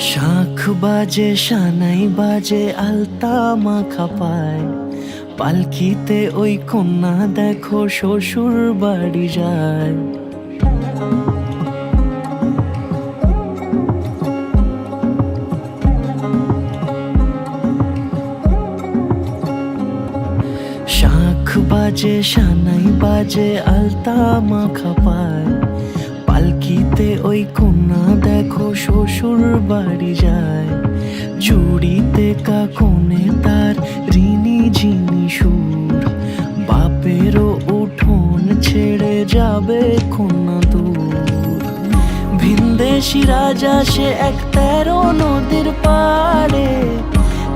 শাঁখ বাজে সানাই বাজে আলতা মাখা পায়, পালকিতে ওই কন্যা দেখো শ্বশুর বাড়ি যায়। শাঁখ বাজে সানাই বাজে আলতা মাখা পায়, পালকিতে ওই কন্যা দেখো শ্বশুর বাড়ি যায়। জুড়িতে কাকনে তার ঋণী ঝিনি সুর, বাপেরও উঠোন ছেড়ে যাবে কন্যা দূর। ভিনদেশি রাজা সে এক 13 নদীর পাড়ে,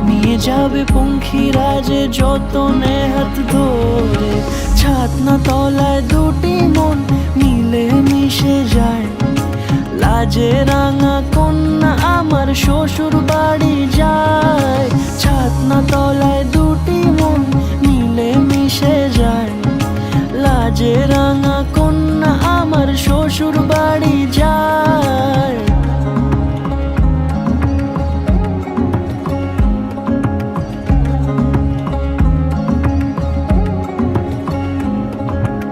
নিয়ে যাবে পঙ্খী রাজে যতনে হাত ধরে। ছাতনা তলায় দুটি মন মিলে মিশে যায়, লাজে রাঙা কন্যা আমার শ্বশুর বাড়ি যায়। ছাতনা তলায় দুটি মন মিলে মিশে যায়, লাজে রাঙা কন্যা আমার শ্বশুর বাড়ি যায়।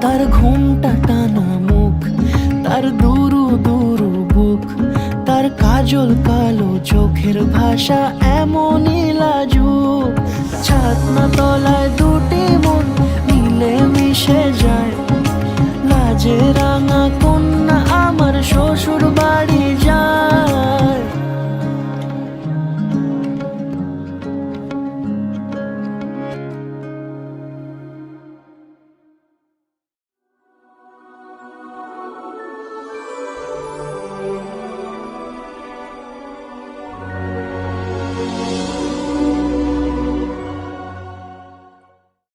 তার ঘুমটা টানা মুখ, তার দুরু দুরু বুক, তার কাজল কালো চোখের ভাষা এমনই লাজুক। ছাতনা তলায় দুটি মন মিলে মিশে যায়, লাজে রাঙা